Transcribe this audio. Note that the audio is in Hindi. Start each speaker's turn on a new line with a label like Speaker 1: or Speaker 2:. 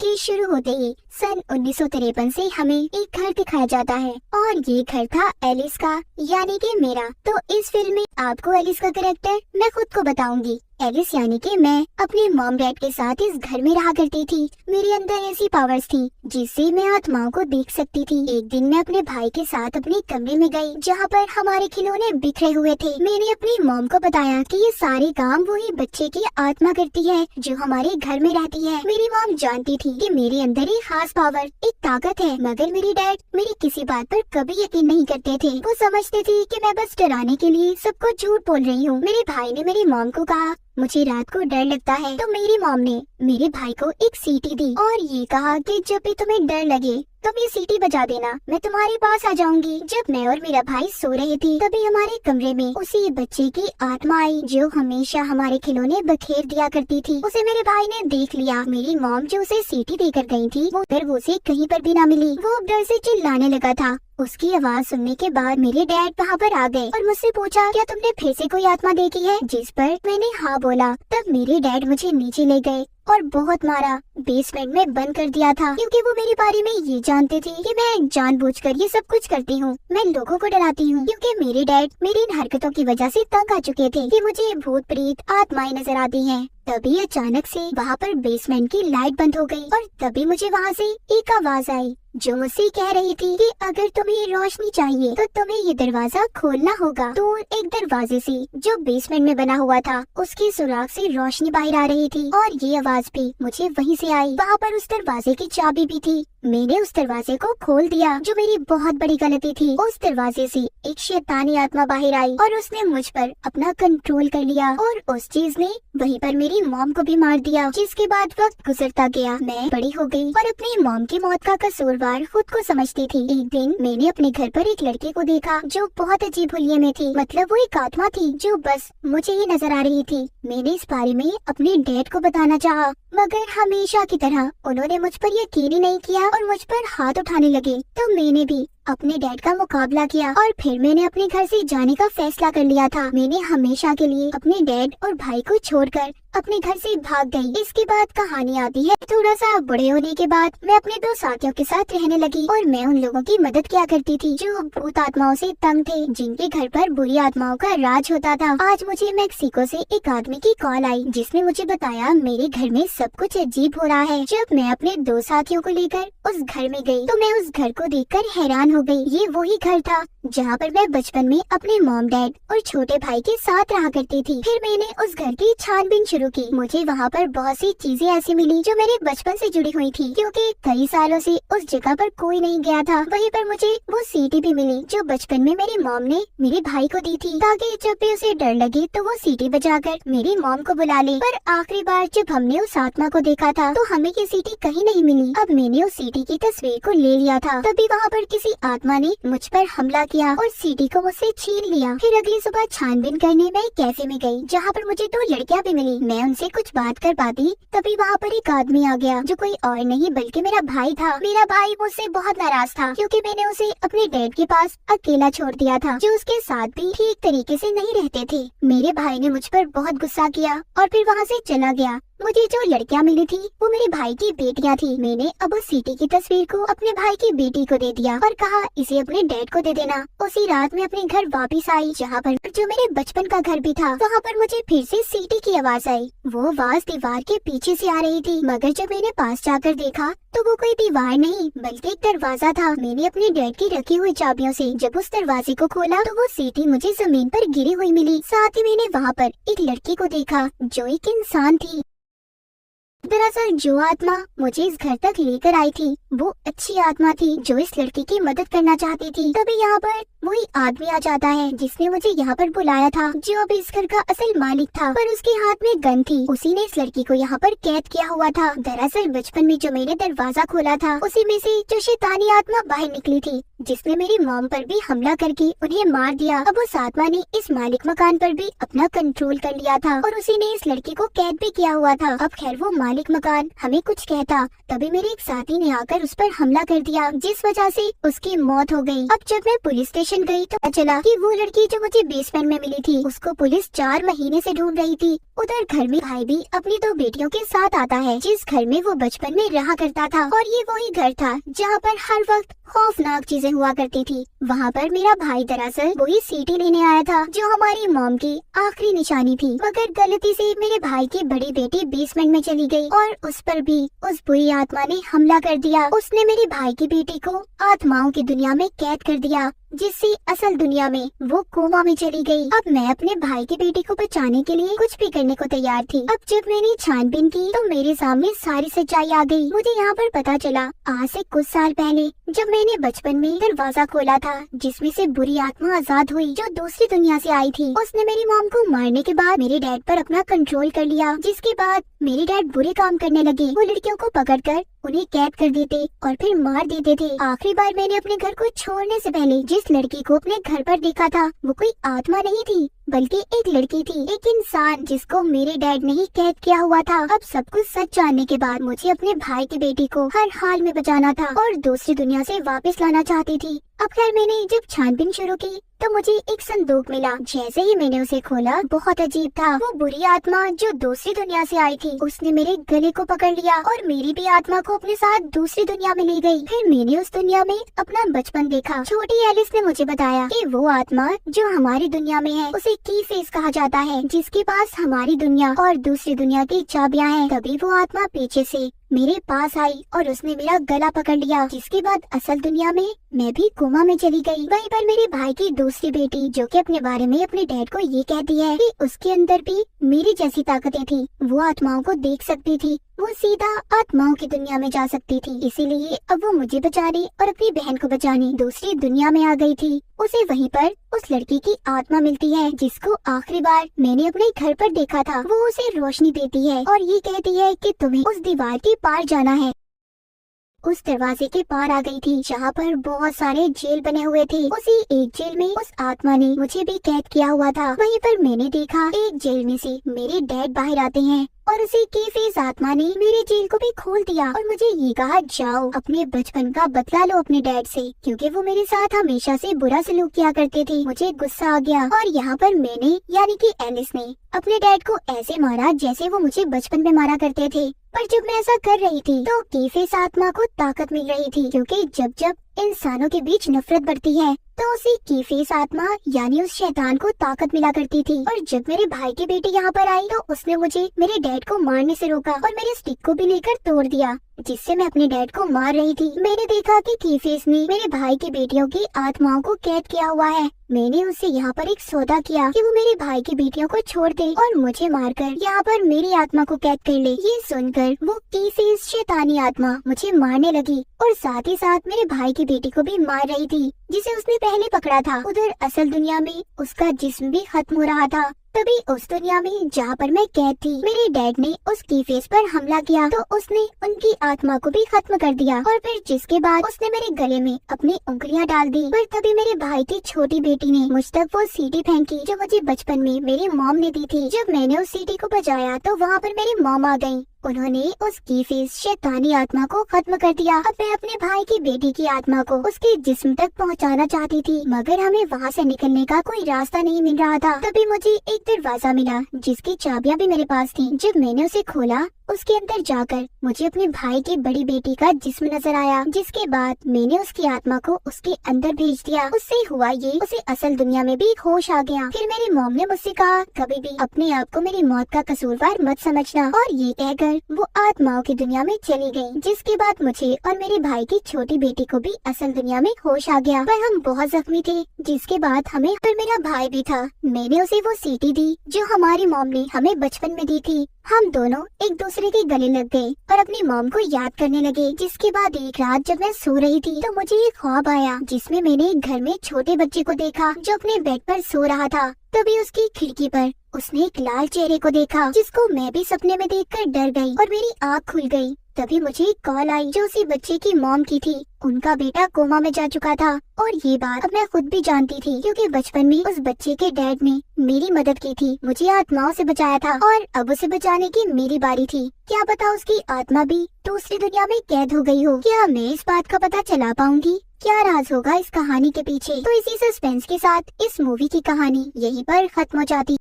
Speaker 1: के शुरू होते ही सन 1953 से हमें एक घर दिखाया जाता है और ये घर था एलिस का, यानी कि मेरा। तो इस फिल्म में आपको एलिस का कैरेक्टर मैं खुद को बताऊंगी। एलिस यानी कि मैं अपने मॉम डैड के साथ इस घर में रहा करती थी। मेरे अंदर ऐसी पावर्स थी जिससे मैं आत्माओं को देख सकती थी। एक दिन मैं अपने भाई के साथ अपने कमरे में गई जहाँ पर हमारे खिलौने बिखरे हुए थे। मैंने अपनी मॉम को बताया कि ये सारे काम वही बच्चे की आत्मा करती है जो हमारे घर में रहती है। मेरी मॉम जानती थी कि मेरे अंदर एक खास पावर, एक ताकत है, मगर मेरे डैड मेरी किसी बात पर कभी यकीन नहीं करते थे। वो समझते थे कि मैं बस डराने के लिए सबको झूठ बोल रही हूँ। मेरे भाई ने मेरी मॉम को कहा मुझे रात को डर लगता है, तो मेरी मॉम ने मेरे भाई को एक सीटी दी और ये कहा कि जब भी तुम्हें डर लगे तुम ये सीटी बजा देना, मैं तुम्हारे पास आ जाऊंगी। जब मैं और मेरा भाई सो रहे थे तभी हमारे कमरे में उसी बच्चे की आत्मा आई जो हमेशा हमारे खिलौने बखेर दिया करती थी। उसे मेरे भाई ने देख लिया। मेरी मॉम जो उसे सीटी देकर गई थी वो फिर उसे कहीं पर भी न मिली। वो डर से चिल्लाने लगा था। उसकी आवाज सुनने के बाद मेरे डैड वहाँ पर आ गए और मुझसे पूछा क्या तुमने फिर से कोई आत्मा देखी है, जिस पर मैंने हाँ बोला। तब मेरे डैड मुझे नीचे ले गए और बहुत मारा, बेसमेंट में बंद कर दिया था, क्योंकि वो मेरे बारे में ये जानते थे कि मैं जानबूझकर ये सब कुछ करती हूँ। मैं लोगों को डराती हूँ, क्योंकि मेरे डैड मेरी इन हरकतों की वजह से तंग आ चुके थे कि मुझे भूत प्रेत आत्माएं नजर आती हैं। तभी अचानक से वहाँ पर बेसमेंट की लाइट बंद हो गई और तभी मुझे वहाँ से एक आवाज आई जो मुझसे कह रही थी कि अगर तुम्हें रोशनी चाहिए तो तुम्हें ये दरवाजा खोलना होगा। दूर एक दरवाजे से जो बेसमेंट में बना हुआ था उसके सुराख से रोशनी बाहर आ रही थी और ये आवाज भी मुझे वहीं से आई। वहाँ पर उस दरवाजे की चाबी भी थी। मैंने उस दरवाजे को खोल दिया, जो मेरी बहुत बड़ी गलती थी। उस दरवाजे से एक शैतानी आत्मा बाहर आई और उसने मुझ पर अपना कंट्रोल कर लिया और उस चीज ने वहीं पर मेरी मॉम को भी मार दिया। जिसके बाद वक्त गुजरता गया, मैं बड़ी हो गई और अपनी मॉम की मौत का कसूरवार खुद को समझती थी। एक दिन मैंने अपने घर पर एक लड़की को देखा जो बहुत अजीब हुलिये में थी। मतलब वो एक आत्मा थी जो बस मुझे ही नजर आ रही थी। मैंने इस बारे में अपने डैड को बताना चाहा, मगर हमेशा की तरह उन्होंने मुझ पर यकीन ही नहीं किया और मुझ पर हाथ उठाने लगे। तो मैंने भी अपने डैड का मुकाबला किया और फिर मैंने अपने घर से जाने का फैसला कर लिया था। मैंने हमेशा के लिए अपने डैड और भाई को छोड़कर अपने घर से भाग गई। इसके बाद कहानी आती है थोड़ा सा बड़े होने के बाद मैं अपने दो साथियों के साथ रहने लगी और मैं उन लोगों की मदद किया करती थी जो भूत आत्माओं से तंग थे, जिनके घर पर बुरी आत्माओं का राज होता था। आज मुझे मैक्सिको से एक आदमी की कॉल आई जिसने मुझे बताया मेरे घर में सब कुछ अजीब हो रहा है। जब मैं अपने दो साथियों को लेकर उस घर में गई तो मैं उस घर को देखकर हैरान हो गई। ये वही घर था जहाँ पर मैं बचपन में अपने मॉम डैड और छोटे भाई के साथ रहा करती थी। फिर मैंने उस घर की छानबीन शुरू की। मुझे वहाँ पर बहुत सी चीजें ऐसी मिली जो मेरे बचपन से जुड़ी हुई थी, क्योंकि कई सालों से उस जगह पर कोई नहीं गया था। वहीं पर मुझे वो सीटी भी मिली जो बचपन में मेरी मॉम ने मेरे भाई को दी थी, ताकि जब भी उसे डर लगे तो वो सीटी बजाकर मेरी मॉम को बुला ले। पर आखिरी बार जब हमने उस आत्मा को देखा था तो हमें ये सीटी कहीं नहीं मिली। अब मैंने उस सीटी की तस्वीर को ले लिया था, तभी वहाँ पर किसी आत्मा ने मुझ पर हमला किया और सीटी को मुझसे छीन लिया। फिर अगली सुबह छानबीन करने मैं एक कैफे में गई जहाँ पर मुझे दो लड़कियाँ भी मिली। मैं उनसे कुछ बात कर पाती तभी वहाँ पर एक आदमी आ गया जो कोई और नहीं बल्कि मेरा भाई था। मेरा भाई मुझसे बहुत नाराज था क्योंकि मैंने उसे अपने डैड के पास अकेला छोड़ दिया था, जो उसके साथ भी ठीक तरीके से नहीं रहते थे। मेरे भाई ने मुझ पर बहुत गुस्सा किया और फिर वहाँ से चला गया। मुझे जो लड़कियाँ मिली थी वो मेरे भाई की बेटियाँ थी। मैंने अब उस सीटी की तस्वीर को अपने भाई की बेटी को दे दिया और कहा इसे अपने डैड को दे देना। उसी रात में अपने घर वापस आई जहाँ पर जो मेरे बचपन का घर भी था। वहाँ पर मुझे फिर से सीटी की आवाज आई। वो आवाज दीवार के पीछे से आ रही थी, मगर जब मैंने पास जाकर देखा तो वो कोई दीवार नहीं बल्कि एक दरवाजा था। मैंने अपने डैड की रखी हुई चाबियों से जब उस दरवाजे को खोला तो वो सीटी मुझे जमीन पर गिरी हुई मिली। साथ ही मैंने वहाँ पर एक लड़की को देखा जो एक इंसान थी। दरअसल जो आत्मा मुझे इस घर तक लेकर आई थी वो अच्छी आत्मा थी जो इस लड़की की मदद करना चाहती थी। तभी यहाँ पर वही आदमी आ जाता है जिसने मुझे यहाँ पर बुलाया था, जो अब इस घर का असल मालिक था, पर उसके हाथ में गन थी। उसी ने इस लड़की को यहाँ पर कैद किया हुआ था। दरअसल बचपन में जो मैंने दरवाजा खोला था उसी में से जो शैतानी आत्मा बाहर निकली थी जिसने मेरी मॉम पर भी हमला करके उन्हें मार दिया। अब उस आत्मा ने इस मालिक मकान पर भी अपना कंट्रोल कर लिया था और उसी ने इस लड़की को कैद भी किया हुआ था। अब खैर वो मालिक मकान हमें कुछ कहता, तभी मेरे एक साथी ने आकर उस पर हमला कर दिया, जिस वजह से उसकी मौत हो गई। अब जब मैं पुलिस स्टेशन गई तो पता चला कि वो लड़की जो मुझे बेसमेंट में मिली थी, उसको पुलिस 4 महीने से ढूंढ रही थी। उधर घर में भाई भी अपनी 2 बेटियों के साथ आता है, जिस घर में वो बचपन में रहा करता था। और ये वही घर था जहाँ पर हर वक्त खौफनाक चीजें हुआ करती थी। वहाँ पर मेरा भाई दरअसल वही सीटी लेने आया था जो हमारी मॉम की आखिरी निशानी थी, मगर गलती से मेरे भाई की बड़ी बेटी बेसमेंट में चली गई और उस पर भी उस बुरी आत्मा ने हमला कर दिया। उसने मेरे भाई की बेटी को आत्माओं की दुनिया में कैद कर दिया, जिससे असल दुनिया में वो कोमा में चली गई। अब मैं अपने भाई की बेटी को बचाने के लिए कुछ भी करने को तैयार थी। अब जब मैंने छानबीन की तो मेरे सामने सारी सच्चाई आ गई। मुझे यहाँ पर पता चला आज से कुछ साल पहले जब मैंने बचपन में दरवाजा खोला था, जिसमें से बुरी आत्मा आजाद हुई जो दूसरी दुनिया से आई थी। उसने मेरी मॉम को मारने के बाद मेरे डैड पर अपना कंट्रोल कर लिया, जिसके बाद मेरे डैड बुरे काम करने लगे। वो लड़कियों को पकड़कर उन्हें कैद कर देते और फिर मार देते थे। आखिरी बार मैंने अपने घर को छोड़ने से पहले जिस लड़की को अपने घर पर देखा था, वो कोई आत्मा नहीं थी बल्कि एक लड़की थी, एक इंसान जिसको मेरे डैड ने ही कैद किया हुआ था। अब सब कुछ सच जानने के बाद मुझे अपने भाई की बेटी को हर हाल में बचाना था और दूसरी दुनिया से वापस लाना चाहती थी। अब खैर मैंने जब छानबीन शुरू की तो मुझे एक संदूक मिला। जैसे ही मैंने उसे खोला, बहुत अजीब था। वो बुरी आत्मा जो दूसरी दुनिया से आई थी, उसने मेरे गले को पकड़ लिया और मेरी भी आत्मा को अपने साथ दूसरी दुनिया में ले गई। फिर मैंने उस दुनिया में अपना बचपन देखा। छोटी एलिस ने मुझे बताया कि वो आत्मा जो हमारी दुनिया में है उसे की फेस कहा जाता है, जिसके पास हमारी दुनिया और दूसरी दुनिया की चाबियां हैं। तभी वो आत्मा पीछे से मेरे पास आई और उसने मेरा गला पकड़ लिया, जिसके बाद असल दुनिया में मैं भी कोमा में चली गई। वहीं पर मेरे भाई की दूसरी बेटी जो कि अपने बारे में अपने डैड को ये कहती है कि उसके अंदर भी मेरी जैसी ताकतें थी, वो आत्माओं को देख सकती थी, वो सीधा आत्माओं की दुनिया में जा सकती थी। इसीलिए अब वो मुझे बचाने और अपनी बहन को बचाने दूसरी दुनिया में आ गई थी। उसे वहीं पर उस लड़की की आत्मा मिलती है जिसको आखिरी बार मैंने अपने घर पर देखा था। वो उसे रोशनी देती है और ये कहती है कि तुम्हें उस दीवार के पार जाना है। उस दरवाजे के पार आ गई थी जहाँ पर बहुत सारे जेल बने हुए थे। उसी एक जेल में उस आत्मा ने मुझे भी कैद किया हुआ था। वहीं पर मैंने देखा एक जेल में से मेरे डैड बाहर आते हैं और उसी की फेस आत्मा ने मेरे जेल को भी खोल दिया और मुझे ये कहा, जाओ अपने बचपन का बदला लो अपने डैड से, क्योंकि वो मेरे साथ हमेशा से बुरा सलूक किया करते थे। मुझे गुस्सा आ गया और यहाँ पर मैंने यानी कि एलिस ने अपने डैड को ऐसे मारा जैसे वो मुझे बचपन में मारा करते थे। पर जब मैं ऐसा कर रही थी तो की फेस आत्मा को ताकत मिल रही थी, क्योंकि जब जब इंसानों के बीच नफरत बढ़ती है तो उसी की फेस आत्मा यानी उस शैतान को ताकत मिला करती थी। और जब मेरे भाई की बेटी यहाँ पर आई तो उसने मुझे मेरे डैड को मारने से रोका और मेरे स्टिक को भी लेकर तोड़ दिया, जिससे मैं अपने डैड को मार रही थी। मैंने देखा कि की फेस ने मेरे भाई की बेटियों की आत्माओं को कैद किया हुआ है। मैंने उससे यहाँ पर एक सौदा किया कि वो मेरे भाई की बेटियों को छोड़ दे और मुझे मारकर यहाँ पर मेरी आत्मा को कैद कर ले। ये सुनकर वो की फेस शैतानी आत्मा मुझे मारने लगी और साथ ही साथ मेरे भाई की बेटी को भी मार रही थी, जिसे उसने पहले पकड़ा था। उधर असल दुनिया में उसका जिस्म भी खत्म हो रहा था। तभी उस दुनिया में जहाँ पर मैं कैद थी, मेरे डैड ने उस की फेस पर हमला किया तो उसने उनकी आत्मा को भी खत्म कर दिया और फिर जिसके बाद उसने मेरे गले में अपनी उंगलियां डाल दी। पर तभी मेरे भाई की छोटी बेटी ने मुझ तक वो सीटी फेंकी जो मुझे बचपन में मेरी मॉम ने दी थी। जब मैंने उस सीटी को बजाया तो वहाँ पर मेरी मॉम आ गयी। उन्होंने उस की फेस शैतानी आत्मा को खत्म कर दिया। अब मैं अपने भाई की बेटी की आत्मा को उसके जिस्म तक पहुंचाना चाहती थी, मगर हमें वहां से निकलने का कोई रास्ता नहीं मिल रहा था। तभी मुझे एक दरवाजा मिला जिसकी चाबियां भी मेरे पास थी। जब मैंने उसे खोला उसके अंदर जाकर मुझे अपने भाई की बड़ी बेटी का जिस्म नजर आया, जिसके बाद मैंने उसकी आत्मा को उसके अंदर भेज दिया। उससे हुआ ये, उसे असल दुनिया में भी होश आ गया। फिर मेरी मॉम ने मुझसे कहा, कभी भी अपने आप को मेरी मौत का कसूरवार मत समझना, और ये कहकर वो आत्माओं की दुनिया में चली गयी। जिसके बाद मुझे और मेरे भाई की छोटी बेटी को भी असल दुनिया में होश आ गया, पर हम बहुत जख्मी थे। जिसके बाद हमें फिर मेरा भाई भी था। मैंने उसे वो सीटी दी जो हमारी मॉम ने हमें बचपन में दी थी। हम दोनों एक दूसरे के गले लग गए और अपनी मॉम को याद करने लगे। जिसके बाद एक रात जब मैं सो रही थी तो मुझे एक ख्वाब आया जिसमें मैंने एक घर में छोटे बच्चे को देखा जो अपने बेड पर सो रहा था। तभी उसकी खिड़की पर उसने एक लाल चेहरे को देखा, जिसको मैं भी सपने में देखकर डर गई और मेरी आँख खुल गई। तभी मुझे एक कॉल आई जो उसी बच्चे की मॉम की थी। उनका बेटा कोमा में जा चुका था और ये बात अब मैं खुद भी जानती थी, क्योंकि बचपन में उस बच्चे के डैड ने मेरी मदद की थी, मुझे आत्माओं से बचाया था और अब उसे बचाने की मेरी बारी थी। क्या पता उसकी आत्मा भी दूसरी दुनिया में कैद हो गई हो। क्या मैं इस बात का पता चला पाऊंगी? क्या राज होगा इस कहानी के पीछे? तो इसी सस्पेंस के साथ इस मूवी की कहानी यहीं पर खत्म हो जाती।